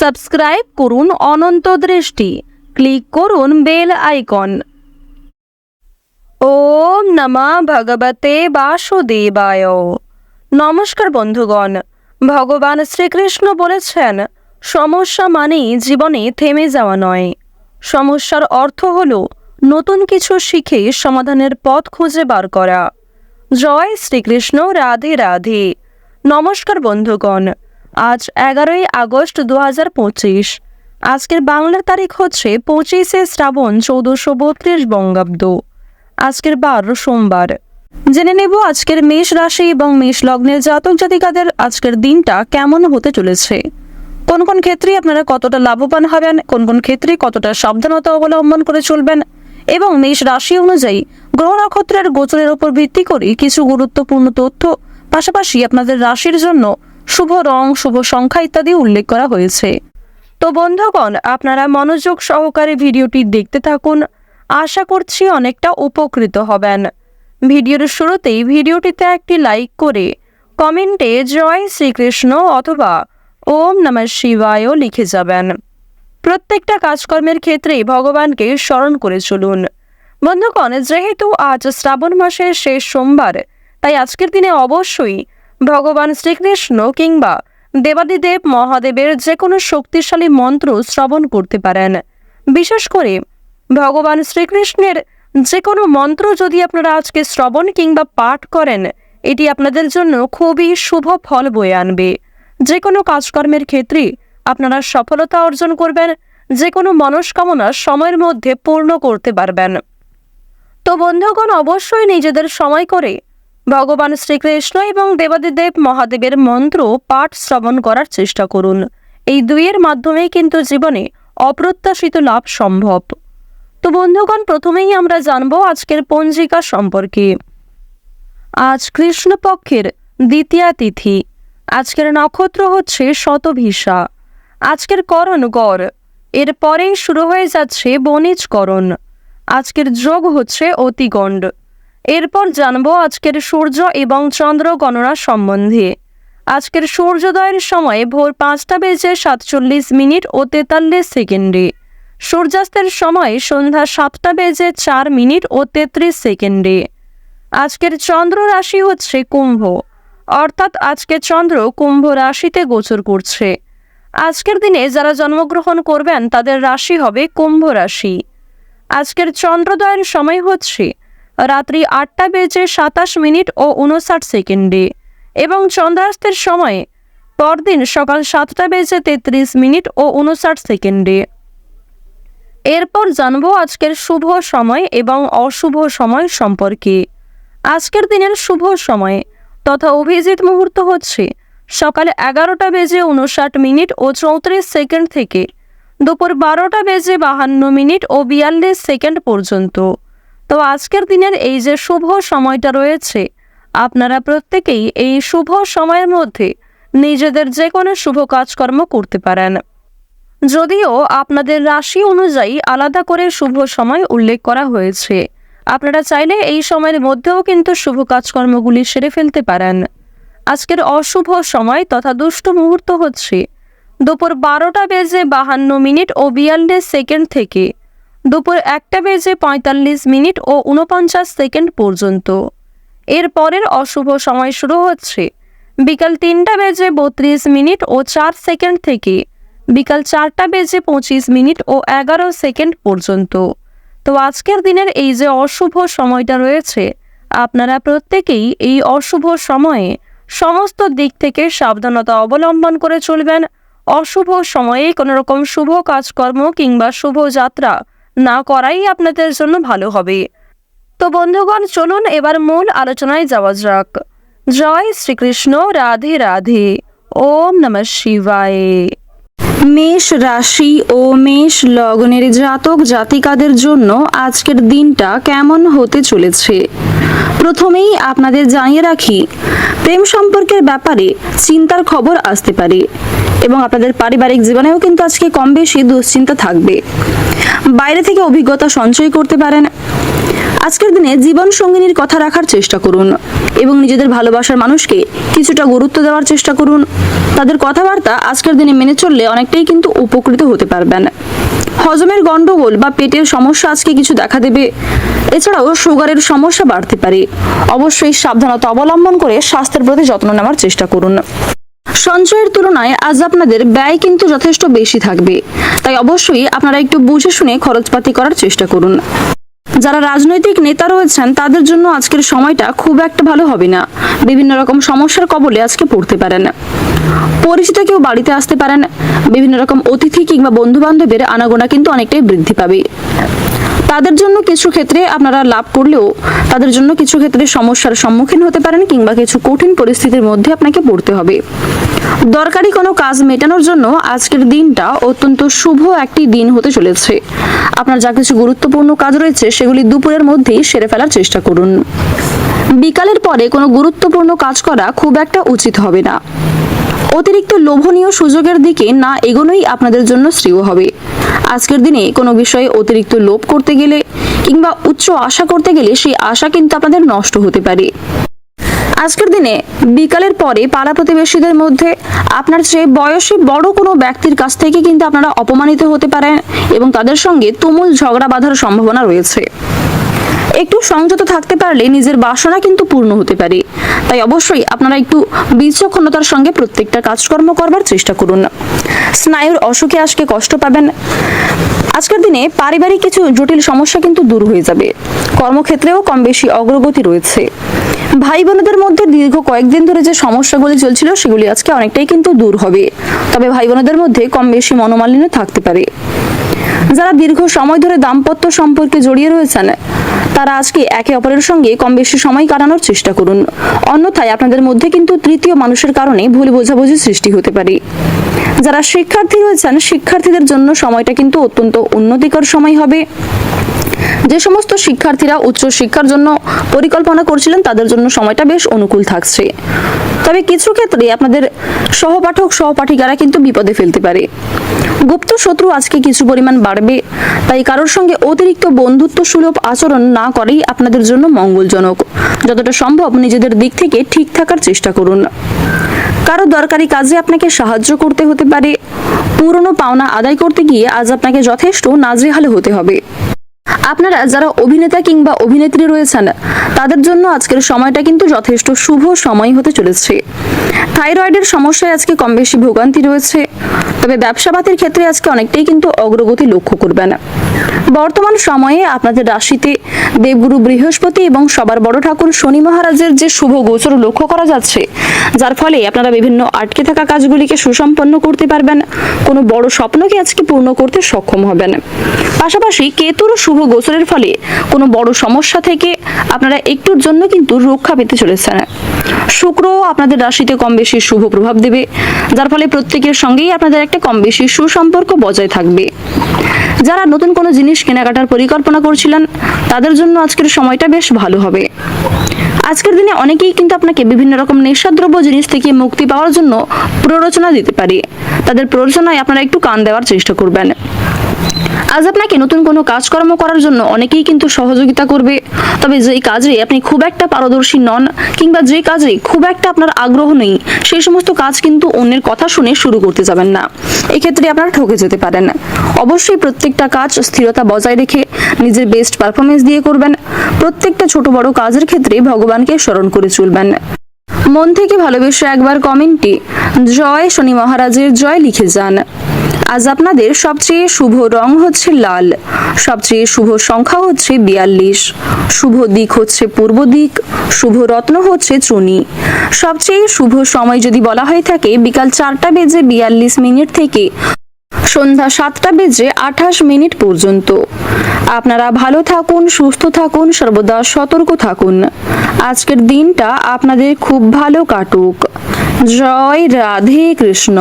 Subscribe করুন অনন্ত দৃষ্টি, click করুন বেল আইকন। ওম নমঃ ভগবতে বাসুদেবায়। নমস্কার বন্ধুগণ, ভগবান শ্রীকৃষ্ণ বলেছেন, সমস্যা মানেই জীবনে থেমে যাওয়া নয়। সমস্যার অর্থ হলো নতুন কিছু শিখে সমাধানের পথ খুঁজে বার করা। জয় শ্রীকৃষ্ণ, রাধে রাধে। নমস্কার বন্ধুগণ, আজ 11ই আগস্ট 2025। আজকের বাংলার তারিখ হচ্ছে 25শে শ্রাবণ 1432 বঙ্গাব্দ। আজকের বার সোমবার। জেনে নেব আজকের মেষ রাশি এবং মেষ লগ্নের জাতক জাতিকাদের আজকের দিনটা কেমন হতে চলেছে। কোন কোন ক্ষেত্রে আপনারা কতটা লাভবান হবেন, কোন কোন ক্ষেত্রে কতটা সাবধানতা অবলম্বন করে চলবেন, এবং মেষ রাশি অনুযায়ী গ্রহ নক্ষত্রের গোচরের উপর ভিত্তি করে কিছু গুরুত্বপূর্ণ তথ্য, পাশাপাশি আপনাদের রাশির জন্য শুভ রং, শুভ সংখ্যা ইত্যাদি উল্লেখ করা হয়েছে। তো বন্ধুগণ, আপনারা মনোযোগ সহকারে ভিডিওটি দেখতে থাকুন। আশা করছি অনেকটা উপকৃত হবেন। ভিডিওর শুরুতেই ভিডিওটিতে একটি লাইক করে কমেন্টে জয় শ্রীকৃষ্ণ অথবা ওম নমঃ শিবায় লিখে যাবেন। প্রত্যেকটা কাজকর্মের ক্ষেত্রেই ভগবানকে স্মরণ করে চলুন। বন্ধুগণ, যেহেতু আজ শ্রাবণ মাসের শেষ সোমবার, তাই আজকের দিনে অবশ্যই ভগবান শ্রীকৃষ্ণ কিংবা দেবাদিদেব মহাদেবের যে কোনো শক্তিশালী মন্ত্র শ্রবণ করতে পারেন। বিশেষ করে ভগবান শ্রীকৃষ্ণের যে কোনো মন্ত্র যদি আপনারা আজকে শ্রবণ কিংবা পাঠ করেন, এটি আপনাদের জন্য খুবই শুভ ফল বয়ে আনবে। যে কোনো কাজকর্মের ক্ষেত্রে আপনারা সফলতা অর্জন করবেন, যে কোনো মনস্কামনা সময়ের মধ্যে পূর্ণ করতে পারবেন। তো বন্ধুগণ, অবশ্যই নিজেদের সময় করে ভগবান শ্রীকৃষ্ণ এবং দেবাদিদেব মহাদেবের মন্ত্র পাঠ শ্রবণ করার চেষ্টা করুন। এই দুইয়ের মাধ্যমেই কিন্তু জীবনে অপ্রত্যাশিত লাভ সম্ভব। তো বন্ধুগণ, প্রথমেই আমরা জানব আজকের পঞ্জিকা সম্পর্কে। আজ কৃষ্ণপক্ষের দ্বিতীয়া তিথি। আজকের নক্ষত্র হচ্ছে শতভিষা। আজকের করণ গড়। এরপরেই শুরু হয়ে যাচ্ছে বণিজকরণ। আজকের যোগ হচ্ছে অতিগণ্ড। এরপর জানবো আজকের সূর্য এবং চন্দ্র গণনা সম্বন্ধে। আজকের সূর্যোদয়ের সময় ভোর 5:47 ও 43 সেকেন্ডে। সূর্যাস্তের সময় সন্ধ্যা 7:04 ও 33 সেকেন্ডে। আজকের চন্দ্র রাশি হচ্ছে কুম্ভ, অর্থাৎ আজকে চন্দ্র কুম্ভ রাশিতে গোচর করছে। আজকের দিনে যারা জন্মগ্রহণ করবেন তাদের রাশি হবে কুম্ভ রাশি। আজকের চন্দ্রোদয়ের সময় হচ্ছে রাত্রি 8:27 ও 59 সেকেন্ডে এবং চন্দ্রাস্তের সময় পরদিন সকাল 7:33 ও 59 সেকেন্ডে। এরপর জানবো আজকের শুভ সময় এবং অশুভ সময় সম্পর্কে। আজকের দিনের শুভ সময় তথা অভিজিৎ মুহূর্ত হচ্ছে সকালে 11:59 ও 34 সেকেন্ড থেকে দুপুর 12:52 ও 42 সেকেন্ড পর্যন্ত। তো আজকের দিনের এই যে শুভ সময়টা রয়েছে, আপনারা প্রত্যেকেই এই শুভ সময়ের মধ্যে নিজেদের যে কোনো শুভ কাজকর্ম করতে পারেন। যদিও আপনাদের রাশি অনুযায়ী আলাদা করে শুভ সময় উল্লেখ করা হয়েছে, আপনারা চাইলে এই সময়ের মধ্যেও কিন্তু শুভ কাজকর্মগুলি সেরে ফেলতে পারেন। আজকের অশুভ সময় তথা দুষ্ট মুহূর্ত হচ্ছে দুপুর 12:52 ও 42 সেকেন্ড থেকে দুপুর 1:45 ও 49 সেকেন্ড পর্যন্ত। এর পরের অশুভ সময় শুরু হচ্ছে বিকাল 3:32 ও 4 সেকেন্ড থেকে বিকাল 4:25 ও 11 সেকেন্ড পর্যন্ত। তো আজকের দিনের এই যে অশুভ সময়টা রয়েছে, আপনারা প্রত্যেকেই এই অশুভ সময়ে সমস্ত দিক থেকে সাবধানতা অবলম্বন করে চলবেন। অশুভ সময়ে কোনো রকম শুভ কাজকর্ম কিংবা শুভ যাত্রা না করাই আপনাদের জন্য ভালো হবে। তো বন্ধুগণ, চলুন এবার মূল আলোচনায় যাওয়া যাক। জয় শ্রীকৃষ্ণ, রাধে রাধে। ওম নমঃ শিবায়। মেষ রাশি ও মেষ লগ্নের জাতক জাতিকাদের জন্য আজকের দিনটা কেমন হতে চলেছে। প্রথমেই আপনাদের জানিয়ে রাখি, প্রেম সম্পর্কের ব্যাপারে চিন্তার খবর আসতে পারে এবং আপনাদের পারিবারিক জীবনেও কিন্তু আজকে কম বেশি দুশ্চিন্তা থাকবে। বাইরে থেকে অভিজ্ঞতা সঞ্চয় করতে পারেন। আজকের দিনে জীবন সঙ্গিনীর কথা রাখার চেষ্টা করুন এবং নিজেদের ভালোবাসার মানুষকে কিছুটা গুরুত্ব দেওয়ার চেষ্টা করুন। তাদের কথাবার্তা আজকের দিনে মেনে চললে অনেক অনেকটাই কিন্তু উপকৃত হতে পারবেন। হজমের গন্ডগোল বা পেটের সমস্যা আজকে কিছু দেখা দেবে। এছাড়াও সুগারের সমস্যা বাড়তে পারে। অবশ্যই সাবধানতা অবলম্বন করে স্বাস্থ্যের প্রতি যত্ন নেওয়ার চেষ্টা করুন। সঞ্চয়ের তুলনায় আজ আপনাদের ব্যয় কিন্তু যথেষ্ট বেশি থাকবে, তাই অবশ্যই আপনারা একটু বুঝে শুনে খরচপাতি করার চেষ্টা করুন। যারা রাজনৈতিক নেতা রয়েছেন তাদের জন্য আজকের সময়টা খুব একটা ভালো হবে না। বিভিন্ন রকম সমস্যার কবলে আজকে পড়তে পারেন। পরিচিত কেউ বাড়িতে আসতে পারেন। বিভিন্ন রকম অতিথি কিংবা বন্ধু বান্ধবের আনাগোনা কিন্তু অনেকটাই বৃদ্ধি পাবে। তাদের জন্য কিছু ক্ষেত্রে আপনারা লাভ করলেও তাদের জন্য কিছু ক্ষেত্রে সমস্যার সম্মুখীন হতে পারেন কিংবা কিছু কঠিন পরিস্থিতির মধ্যে আপনাকে পড়তে হবে। দরকারি কোনো কাজ মেটানোর জন্য আজকের দিনটা অত্যন্ত শুভ একটি দিন হতে চলেছে। আপনার যা কিছু গুরুত্বপূর্ণ কাজ রয়েছে সেগুলি দুপুরের মধ্যেই সেরে ফেলার চেষ্টা করুন। বিকালের পরে কোনো গুরুত্বপূর্ণ কাজ করা খুব একটা উচিত হবে না। অতিরিক্ত লোভনীয় সুযোগের দিকে না এগোনোই আপনাদের জন্য শ্রেয় হবে। আজকের দিনে কোনো বিষয়ে অতিরিক্ত লোভ করতে গেলে কিংবা উচ্চ আশা করতে গেলে সেই আশা কিন্তু আপনাদের নষ্ট হতে পারে। আজকের দিনে বিকালের পরে পাড়া প্রতিবেশীদের মধ্যে আপনার চেয়ে বয়সে বড় কোনো ব্যক্তির কাছ থেকে কিন্তু আপনারা অপমানিত হতে পারেন এবং তাদের সঙ্গে তুমুল ঝগড়া বাঁধার সম্ভাবনা রয়েছে। একটু সংযত থাকতে পারলে নিজের বাসনা কিন্তু পূর্ণ হতে পারে। তাই অবশ্যই আপনারা একটু বিচক্ষণতার সঙ্গে প্রত্যেকটা কাজকর্ম করবার চেষ্টা করুন। স্নায়ুর অসুখে আজকে কষ্ট পাবেন। আজকের দিনে পারিবারিক কিছু জটিল সমস্যা কিন্তু দূর হয়ে যাবে। কর্মক্ষেত্রেও কম বেশি অগ্রগতি রয়েছে। ভাই বোনদের মধ্যে দীর্ঘ কয়েকদিন ধরে যে সমস্যাগুলি চলছিল সেগুলি আজকে অনেকটাই কিন্তু দূর হবে। তবে ভাই বোনদের মধ্যে কম বেশি মনোমালিন্য থাকতে পারে। যারা দীর্ঘ সময় ধরে দাম্পত্য সম্পর্কে জড়িয়ে রয়েছেন তারা আজকে একে অপরের সঙ্গে কম বেশি সময় কাটানোর চেষ্টা করুন। অন্যথায় আপনাদের মধ্যে কিন্তু তৃতীয় মানুষের কারণে ভুল বোঝাবুঝি সৃষ্টি হতে পারে। যারা শিক্ষার্থী রয়েছেন শিক্ষার্থীদের জন্য সময়টা কিন্তু অত্যন্ত উন্নতিকর সময় হবে। যে সমস্ত শিক্ষার্থীরা উচ্চ শিক্ষার জন্য পরিকল্পনা করছিলেন তাদের জন্য সময়টা বেশ অনুকূল থাকছে। তবে কিছু ক্ষেত্রে আপনাদের সহপাঠক সহপাঠিকারা কিন্তু বিপদে ফেলতে পারে। গুপ্ত শত্রু আজকে কিছু পরিমাণ বাড়বে। তাই কারোর সঙ্গে অতিরিক্ত বন্ধুত্ব সুলভ আচরণ না করেই আপনাদের জন্য মঙ্গলজনক। যতটা সম্ভব নিজেদের দিক থেকে ঠিক থাকার চেষ্টা করুন। কারো দরকারি কাজে আপনাকে সাহায্য করতে হতে পারে। পুরনো পাওনা আদায় করতে গিয়ে আজ আপনাকে যথেষ্ট নাজেহাল হতে হবে। আপনারা যারা অভিনেতা কিংবা অভিনেত্রী রয়েছেন তাদের জন্য আজকের সময়টা কিন্তু যথেষ্ট শুভ সময় হতে চলেছে। থাইরয়েডের সমস্যায় আজকে কম বেশি ভোগান্তি রয়েছে। তবে ব্যবসাপাতির ক্ষেত্রে আজকে অনেকটাই কিন্তু অগ্রগতি লক্ষ্য করবেন। বর্তমান সময়ে আপনাদের রাশিতে দেবগুরু বৃহস্পতি এবং সবার বড় ঠাকুর শনি মহারাজের যে শুভ গোচর লক্ষ্য করা যাচ্ছে, যার ফলে আপনারা বিভিন্ন আটকে থাকা কাজগুলিকে সুসম্পন্ন করতে পারবেন। কোনো বড় স্বপ্নকে আজকে পূর্ণ করতে সক্ষম হবেন। পাশাপাশি কেতুর শুভ গোচরের ফলে কোনো বড় সমস্যা থেকে আপনারা একটুর জন্য কিন্তু রক্ষা পেতে চলেছেন। শুক্র আপনাদের রাশিতে কম বেশি শুভ প্রভাব দেবে, যার ফলে প্রত্যেকের সঙ্গেই আপনাদের একটা কম বেশি সুসম্পর্ক বজায় থাকবে। যারা নতুন কোনো জিনিস কেনাকাটার পরিকল্পনা করছিলেন তাদের জন্য আজকের সময়টা বেশ ভালো হবে। আজকের দিনে অনেকেই কিন্তু আপনাকে বিভিন্ন রকম নেশাদ্রব্য জিনিস থেকে মুক্তি পাওয়ার জন্য প্ররোচনা দিতে পারে। তাদের প্ররোচনায় আপনারা একটু কান দেওয়ার চেষ্টা করবেন। আজ আপনাকে নতুন কোনো কাজকর্ম করার জন্য অনেকেই কিন্তু সহযোগিতা করবে। তবে যেই কাজে আপনি খুব একটা পারদর্শী নন কিংবা যে কাজে খুব একটা আপনার আগ্রহ নেই সেই সমস্ত কাজ কিন্তু অন্যের কথা শুনে শুরু করতে যাবেন না। এক্ষেত্রে আপনারা ঠকে যেতে পারেন। অবশ্যই প্রত্যেকটা কাজ স্থিরতা বজায় রেখে নিজের বেস্ট পারফরমেন্স দিয়ে করবেন। প্রত্যেকটা ছোট বড় কাজের ক্ষেত্রে ভগবানকে স্মরণ করে চলবেন। মন থেকে ভালোবেসে একবার কমেন্টে জয় শনি মহারাজের জয় লিখে যান। আজ আপনাদের সবচেয়ে শুভ রং হচ্ছে লাল। সবচেয়ে শুভ সংখ্যা হচ্ছে 42। শুভ দিক হচ্ছে পূর্ব দিক। শুভ রত্ন হচ্ছে চুনি। সবচেয়ে শুভ সময় যদি বলা হয়ে থাকে বিকাল 4:42 থেকে সন্ধ্যা 7:28 পর্যন্ত। আপনারা ভালো থাকুন, সুস্থ থাকুন, সর্বদা সতর্ক থাকুন। আজকের দিনটা আপনাদের খুব ভালো কাটুক। জয় রাধে কৃষ্ণ।